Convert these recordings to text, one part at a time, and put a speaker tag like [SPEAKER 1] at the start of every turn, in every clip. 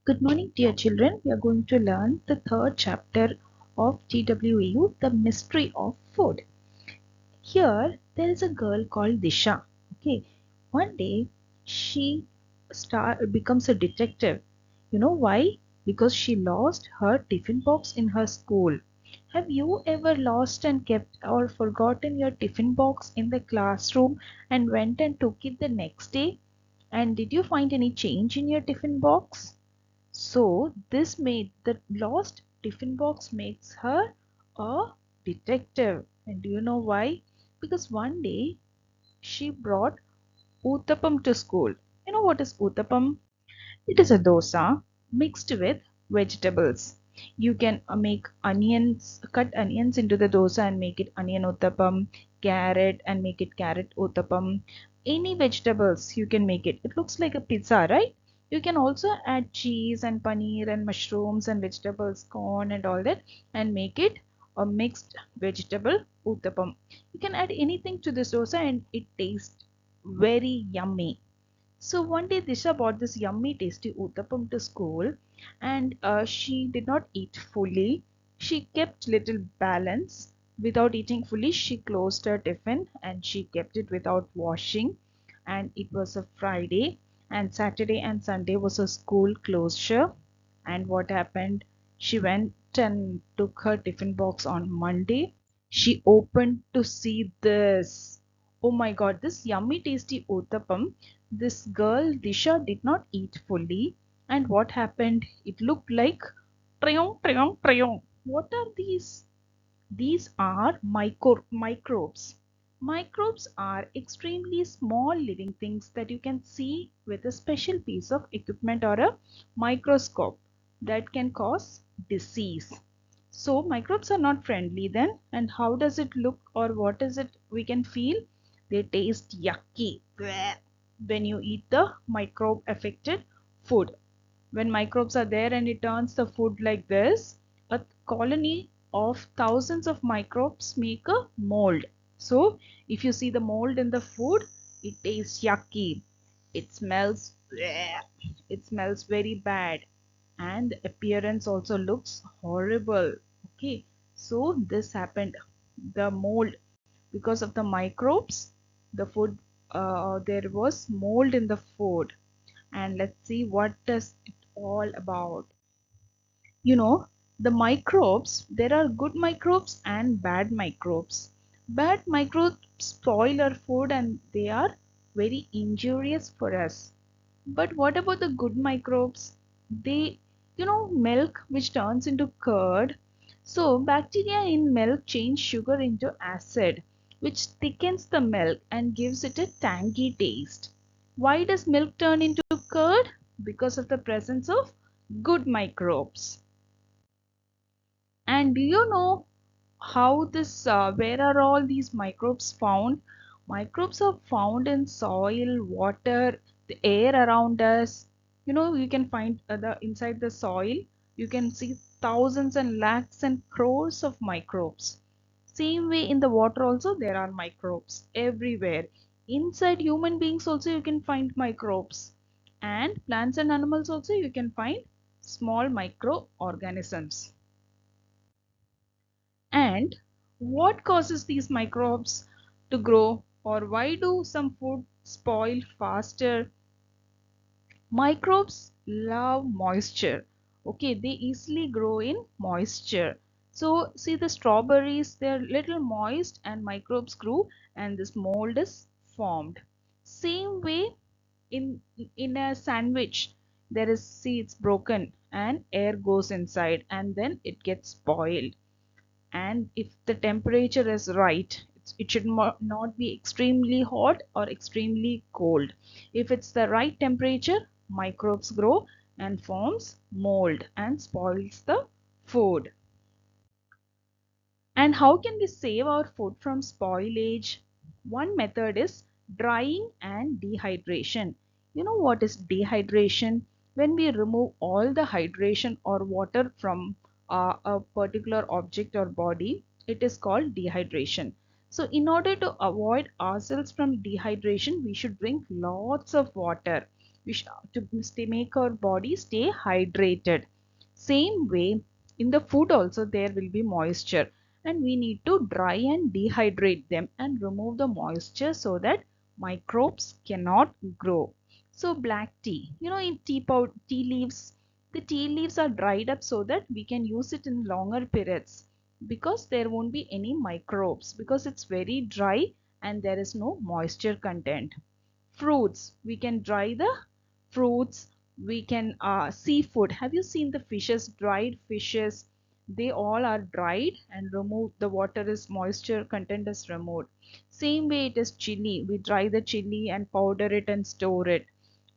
[SPEAKER 1] Good morning, dear children. We are going to learn the third chapter of TWAU, The Mystery of Food. Here, there is a girl called Disha. Okay, one day she becomes a detective. You know why? Because she lost her tiffin box in her school. Have you ever lost and kept or forgotten your tiffin box in the classroom and went and took it the next day? And did you find any change in your tiffin box? So this made the lost tiffin box makes her a detective. And do you know why? Because one day she brought uttapam to school. You know what is uttapam? It is a dosa mixed with vegetables. You can make onions, cut onions into the dosa and make it onion uttapam, carrot and make it carrot uttapam. Any vegetables you can make it. It looks like a pizza, right? You can also add cheese and paneer and mushrooms and vegetables, corn and all that and make it a mixed vegetable uttapam. You can add anything to this dosa and it tastes very yummy. So one day Disha brought this yummy tasty uttapam to school and she did not eat fully. She kept little balance. Without eating fully, she closed her tiffin and she kept it without washing. And it was a Friday and Saturday and Sunday was a school closure. And what happened? She went and took her tiffin box on Monday. She opened to see this. Oh my god, this yummy tasty uttapam. This girl Disha did not eat fully. And what happened? It looked like triong, triong, triong. What are these? These are microbes. Microbes are extremely small living things that you can see with a special piece of equipment or a microscope that can cause disease. So microbes are not friendly then, and how does it look or what is it we can feel? They taste yucky when you eat the microbe affected food. When microbes are there and it turns the food like this, a colony of thousands of microbes make a mold. So if you see the mold in the food, it tastes yucky. It smells very bad and the appearance also looks horrible. Okay, so this happened. The mold, because of the microbes, the food there was mold in the food. And let's see what does it all about. You know, the microbes, there are good microbes and bad microbes. Bad microbes spoil our food and they are very injurious for us. But what about the good microbes? They, milk which turns into curd. So bacteria in milk change sugar into acid, which thickens the milk and gives it a tangy taste. Why does milk turn into curd? Because of the presence of good microbes. And do you know how where are all these microbes found? Microbes are found in soil, water, the air around us. You can find inside the soil, you can see thousands and lakhs and crores of microbes. Same way in the water also there are microbes everywhere. Inside human beings also you can find microbes. And plants and animals also you can find small microorganisms. And what causes these microbes to grow, or why do some food spoil faster? Microbes love moisture. Okay, they easily grow in moisture. So see the strawberries, they're little moist and microbes grew and this mold is formed. Same way in in a sandwich, there is, see, it's broken and air goes inside and then it gets spoiled. And if the temperature is right, it should not be extremely hot or extremely cold. If it's the right temperature, microbes grow and forms mold and spoils the food. And how can we save our food from spoilage? One method is drying and dehydration. You know what is dehydration? When we remove all the hydration or water from a particular object or body, it is called dehydration. So in order to avoid ourselves from dehydration, we should drink lots of water. to make our body stay hydrated. Same way, in the food also there will be moisture, and we need to dry and dehydrate them and remove the moisture so that microbes cannot grow. So black tea, in tea leaves, the tea leaves are dried up so that we can use it in longer periods, because there won't be any microbes, because it's very dry and there is no moisture content. Fruits, we can dry the fruits. We can seafood, have you seen the fishes, dried fishes? They all are dried and removed, the water is moisture content is removed. Same way it is chili, we dry the chili and powder it and store it.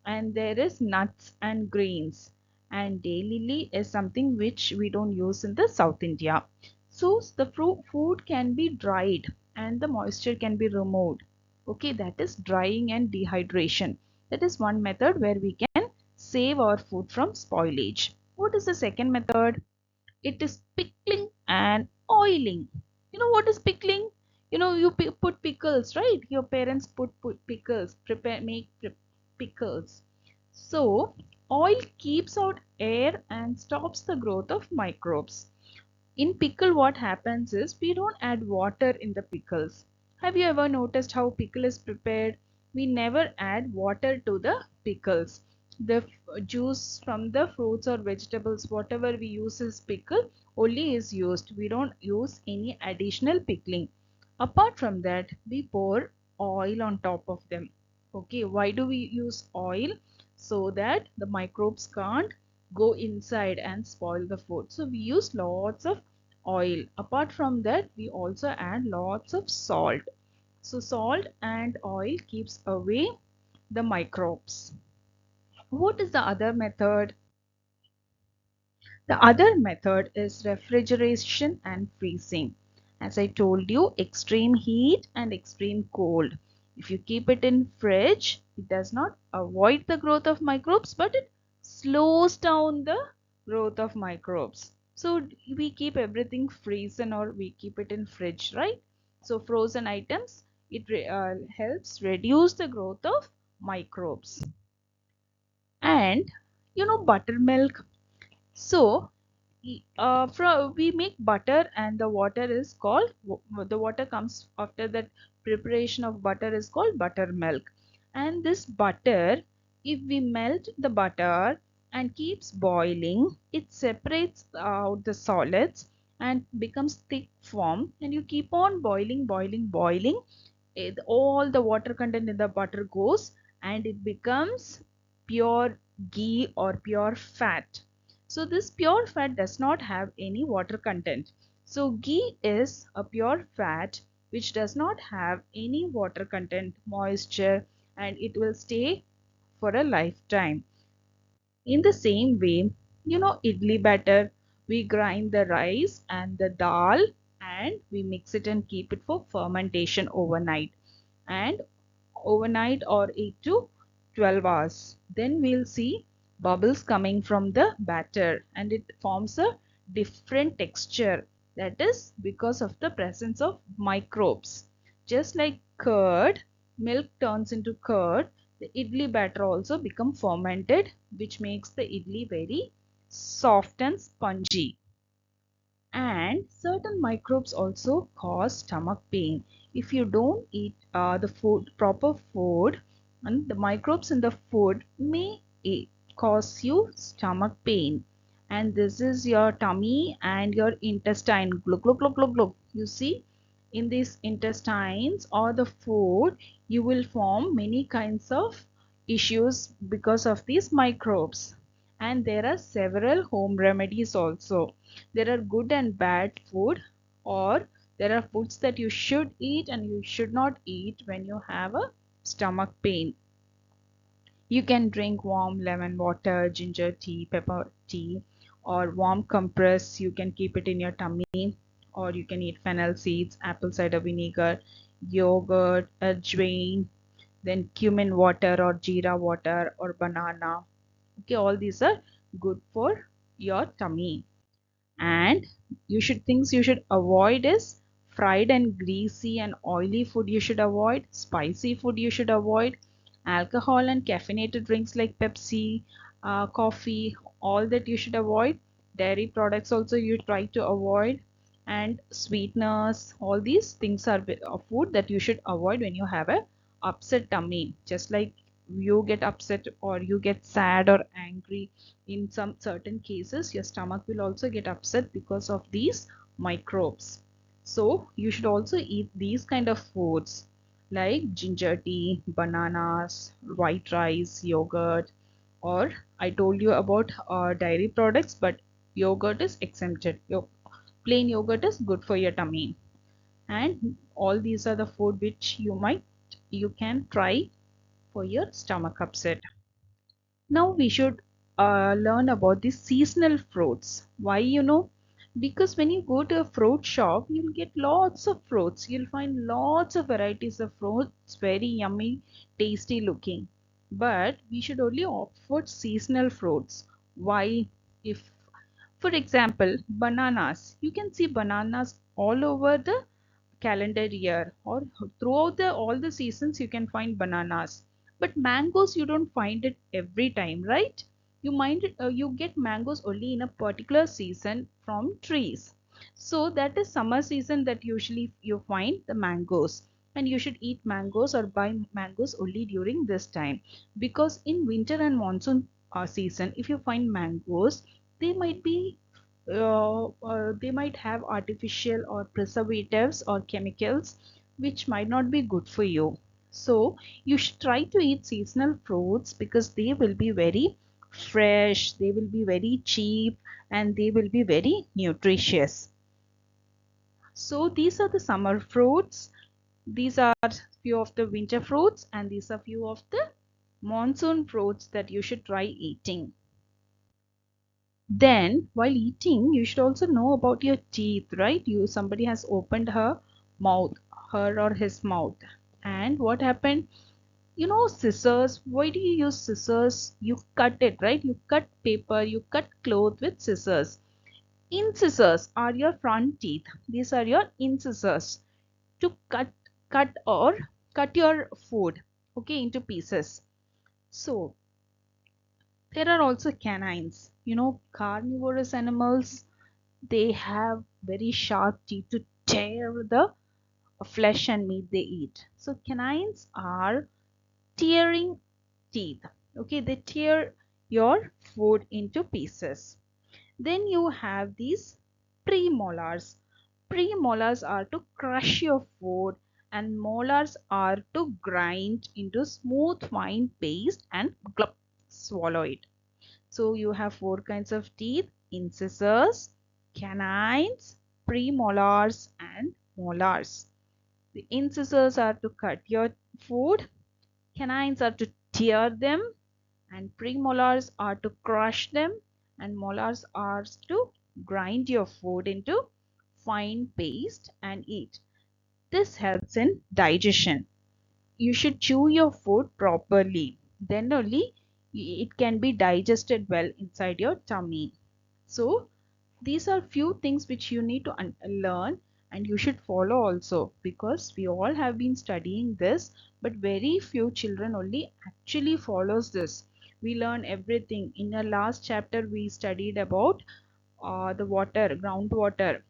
[SPEAKER 1] And there is nuts and grains, and daily is something which we don't use in the South India. So the food can be dried and the moisture can be removed. Okay, that is drying and dehydration. That is one method where we can save our food from spoilage. What is the second method? It is pickling and oiling. You know what is pickling? You put pickles, right? Your parents put pickles, make pickles. So oil keeps out air and stops the growth of microbes. In pickle, what happens is we don't add water in the pickles. Have you ever noticed how pickle is prepared? We never add water to the pickles. The juice from the fruits or vegetables, whatever we use as pickle, only is used. We don't use any additional pickling. Apart from that, we pour oil on top of them. Okay, why do we use oil? So that the microbes can't go inside and spoil the food. So we use lots of oil. Apart from that, we also add lots of salt. So salt and oil keeps away the microbes. What is the other method? The other method is refrigeration and freezing. As I told you, extreme heat and extreme cold. If you keep it in fridge, it does not avoid the growth of microbes, but it slows down the growth of microbes. So we keep everything frozen or we keep it in fridge, right? So frozen items, it helps reduce the growth of microbes. And buttermilk. So we make butter, and the water is called, the water comes after that preparation of butter is called buttermilk. And this butter, if we melt the butter and keeps boiling, it separates out the solids and becomes thick form, and you keep on boiling, all the water content in the butter goes and it becomes pure ghee or pure fat. So this pure fat does not have any water content. So ghee is a pure fat which does not have any water content, moisture, and it will stay for a lifetime. In the same way, idli batter, we grind the rice and the dal and we mix it and keep it for fermentation overnight. And overnight or 8 to 12 hours. Then we'll see bubbles coming from the batter and it forms a different texture. That is because of the presence of microbes. Just like curd, milk turns into curd, the idli batter also become fermented, which makes the idli very soft and spongy. And certain microbes also cause stomach pain. If you don't eat the proper food, and the microbes in the food may cause you stomach pain. And this is your tummy and your intestine. Glug, glug, glug, glug, glug. You see, in these intestines or the food, you will form many kinds of issues because of these microbes. And there are several home remedies also. There are good and bad food, or there are foods that you should eat and you should not eat when you have a stomach pain. You can drink warm lemon water, ginger tea, pepper tea, or warm compress. You can keep it in your tummy, or you can eat fennel seeds, apple cider vinegar, yogurt, ajwain, then cumin water or jeera water or banana. Okay, all these are good for your tummy. And things you should avoid is fried and greasy and oily food you should avoid, spicy food you should avoid, Alcohol and caffeinated drinks like Pepsi, coffee, all that you should avoid. Dairy products also you try to avoid, and sweeteners, all these things are food that you should avoid when you have a upset tummy. Just like you get upset or you get sad or angry, in some certain cases your stomach will also get upset because of these microbes. So you should also eat these kind of foods like ginger tea, bananas, white rice, yogurt, or I told you about dairy products, but yogurt is exempted. Plain yogurt is good for your tummy. And all these are the food which you can try for your stomach upset. Now we should learn about the seasonal fruits. Why, because when you go to a fruit shop, you'll get lots of fruits. You'll find lots of varieties of fruits, very yummy, tasty looking. But we should only opt for seasonal fruits. Why? If, for example, bananas, you can see bananas all over the calendar year, or throughout all the seasons you can find bananas. But mangoes, you don't find it every time, right? You get mangoes only in a particular season from trees. So that is summer season that usually you find the mangoes, and you should eat mangoes or buy mangoes only during this time. Because in winter and monsoon season, if you find mangoes, they might be they might have artificial or preservatives or chemicals which might not be good for you. So you should try to eat seasonal fruits because they will be very fresh, they will be very cheap, and they will be very nutritious. So these are the summer fruits, these are few of the winter fruits, and these are few of the monsoon fruits that you should try eating. Then, while eating, you should also know about your teeth, right? Somebody has opened mouth, her or his mouth. And what happened? Scissors. Why do you use scissors? You cut it, right? You cut paper, you cut cloth with scissors. Incisors are your front teeth. These are your incisors to cut your food, okay, into pieces. So there are also canines. Carnivorous animals, they have very sharp teeth to tear the flesh and meat they eat. So canines are tearing teeth. Okay, they tear your food into pieces. Then you have these premolars. Premolars are to crush your food, and molars are to grind into smooth fine paste and glup, swallow it. So you have four kinds of teeth: incisors, canines, premolars, and molars. The incisors are to cut your food, canines are to tear them, and premolars are to crush them, and molars are to grind your food into fine paste and eat. This helps in digestion. You should chew your food properly. Then only it can be digested well inside your tummy. So these are few things which you need to learn, and you should follow also, because we all have been studying this, but very few children only actually follows this. We learn everything. In the last chapter we studied about the water, groundwater.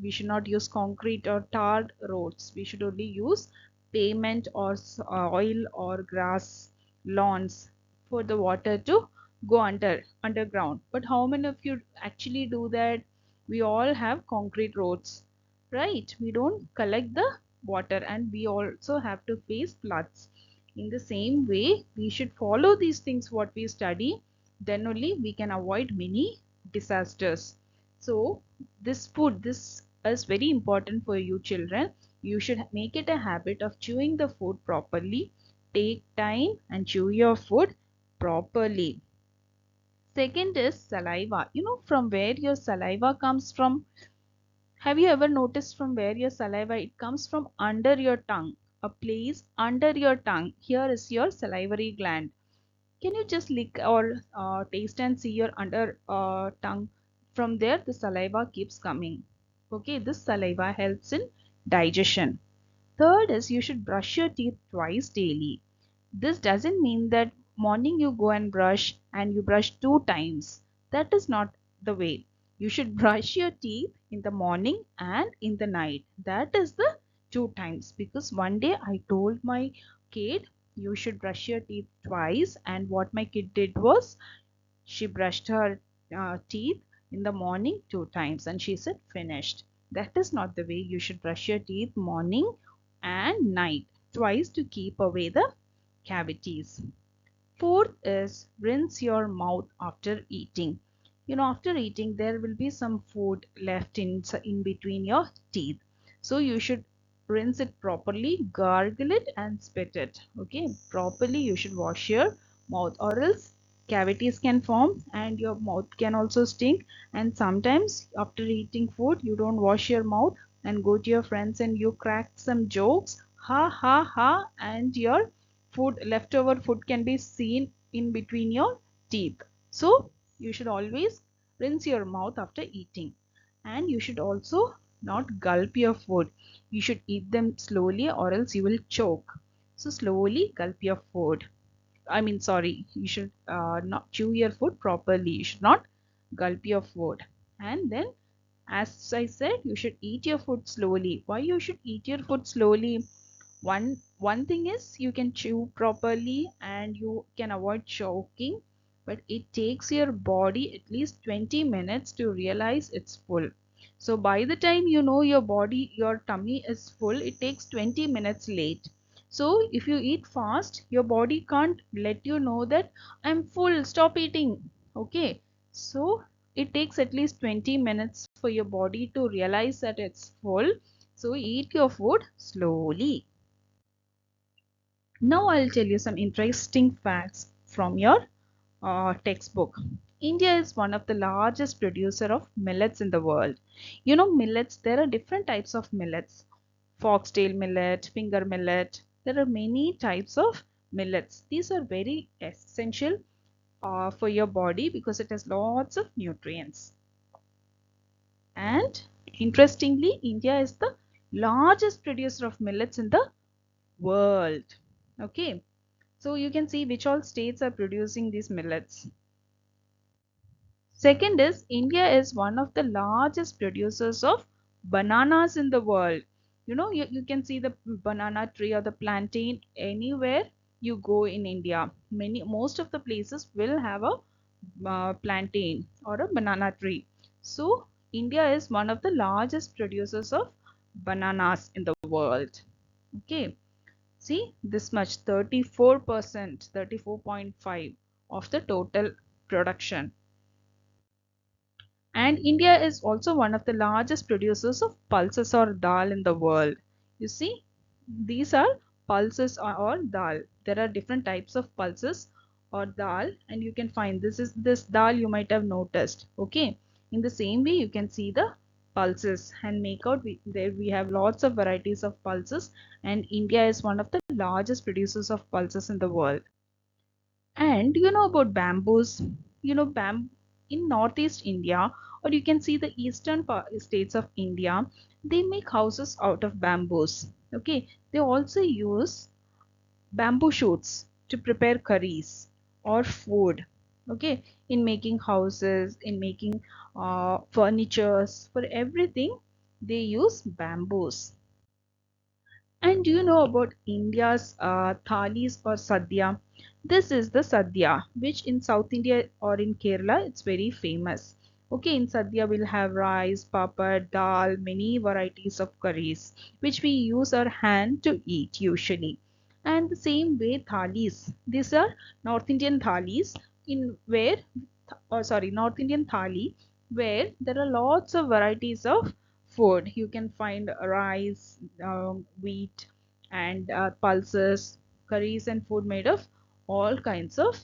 [SPEAKER 1] We should not use concrete or tarred roads. We should only use pavement or oil or grass lawns for the water to go underground. But how many of you actually do that? We all have concrete roads, right? We don't collect the water, and we also have to face floods. In the same way, we should follow these things what we study, then only we can avoid many disasters. So this is very important for you children. You should make it a habit of chewing the food properly. Take time and chew your food properly. Second is saliva. From where your saliva comes from. Have you ever noticed from where your saliva? It comes from under your tongue. A place under your tongue. Here is your salivary gland. Can you just lick or taste and see your under tongue? From there the saliva keeps coming. Okay, this saliva helps in digestion. Third is you should brush your teeth twice daily. This doesn't mean that morning you go and brush and you brush 2 times. That is not the way. You should brush your teeth in the morning and in the night. That is the 2 times, because one day I told my kid you should brush your teeth twice, and what my kid did was she brushed her teeth in the morning 2 times and she said finished. That is not the way. You should brush your teeth morning and night twice to keep away the cavities. Fourth is rinse your mouth after eating. After eating, there will be some food left in between your teeth. So you should rinse it properly, gargle it and spit it. Okay, properly you should wash your mouth, or else cavities can form and your mouth can also stink. And sometimes after eating food, you don't wash your mouth and go to your friends and you crack some jokes, ha ha ha, and your leftover food can be seen in between your teeth. So you should always rinse your mouth after eating, and you should also not gulp your food. You should eat them slowly or else you will choke. So slowly gulp your food. I mean, sorry, you should not chew your food properly. You should not gulp your food. And then, as I said, you should eat your food slowly. Why you should eat your food slowly? One thing is you can chew properly and you can avoid choking, but it takes your body at least 20 minutes to realize it's full. So by the time you know your tummy is full, it takes 20 minutes late. So if you eat fast, your body can't let you know that I'm full, stop eating. Okay, so it takes at least 20 minutes for your body to realize that it's full. So eat your food slowly. Now I'll tell you some interesting facts from your textbook. India is one of the largest producer of millets in the world. Millets, there are different types of millets. Foxtail millet, finger millet. There are many types of millets. These are very essential for your body because it has lots of nutrients. And interestingly, India is the largest producer of millets in the world. Okay. So you can see which all states are producing these millets. Second is India is one of the largest producers of bananas in the world. You can see the banana tree or the plantain anywhere you go in India. Most of the places will have a plantain or a banana tree. So India is one of the largest producers of bananas in the world. Okay. See this much, 34%, 34.5 of the total production. And India is also one of the largest producers of pulses or dal in the world. You see, these are pulses or dal. There are different types of pulses or dal, and you can find this dal you might have noticed. Okay, in the same way you can see the pulses and make out there we have lots of varieties of pulses, and India is one of the largest producers of pulses in the world. And you know about bamboos? In northeast India, or you can see the eastern states of India, they make houses out of bamboos. Okay, they also use bamboo shoots to prepare curries or food. Okay, in making houses, in making furnitures, for everything they use bamboos. And do you know about India's thalis or sadhya? This is the sadhya, which in South India or in Kerala, it's very famous. Okay, in sadhya we'll have rice, papad, dal, many varieties of curries, which we use our hand to eat usually. And the same way thalis. These are North Indian thalis North Indian thali, where there are lots of varieties of food. You can find rice, wheat, and pulses, curries, and food made of all kinds of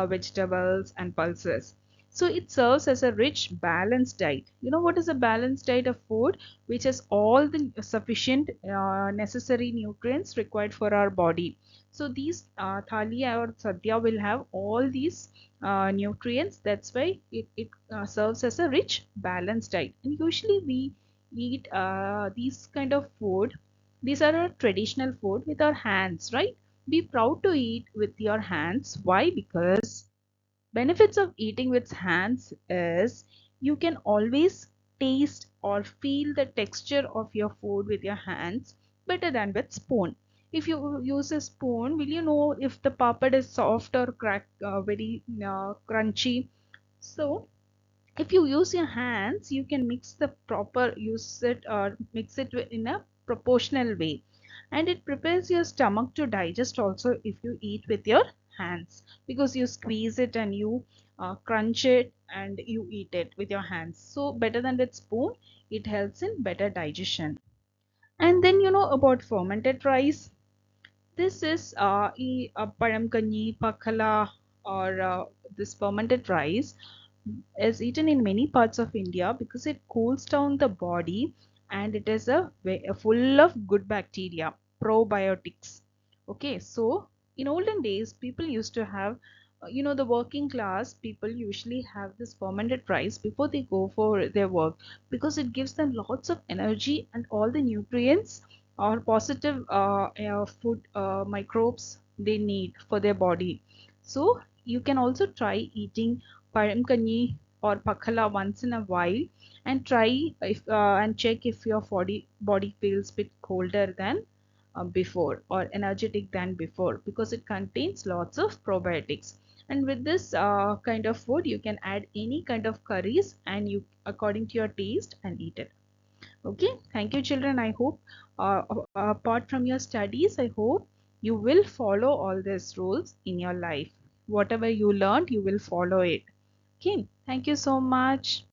[SPEAKER 1] vegetables and pulses. So it serves as a rich, balanced diet. You know what is a balanced diet of food? Which has all the sufficient necessary nutrients required for our body. So these thali or sadhya will have all these nutrients. That's why it serves as a rich, balanced diet. And usually we eat these kind of food. These are our traditional food with our hands, right? Be proud to eat with your hands. Why? Because benefits of eating with hands is you can always taste or feel the texture of your food with your hands better than with spoon. If you use a spoon, will you know if the papad is soft or very crunchy? So if you use your hands, you can mix it in a proportional way, and it prepares your stomach to digest also if you eat with your hands, because you squeeze it and you crunch it and you eat it with your hands. So better than with spoon, it helps in better digestion. And then you know about fermented rice. This is paramkanni, pakhala, or this fermented rice is eaten in many parts of India because it cools down the body, and it is full of good bacteria, probiotics. Okay, so in olden days, people used to have, the working class people usually have this fermented rice before they go for their work, because it gives them lots of energy and all the nutrients or positive food microbes they need for their body. So you can also try eating paramkanni or pakhala once in a while, and try if and check if your body feels bit colder than before or energetic than before, because it contains lots of probiotics. And with this kind of food, you can add any kind of curries and you according to your taste and eat it. Okay, thank you children. I hope apart from your studies, I hope you will follow all these rules in your life. Whatever you learned, you will follow it. Okay, thank you so much.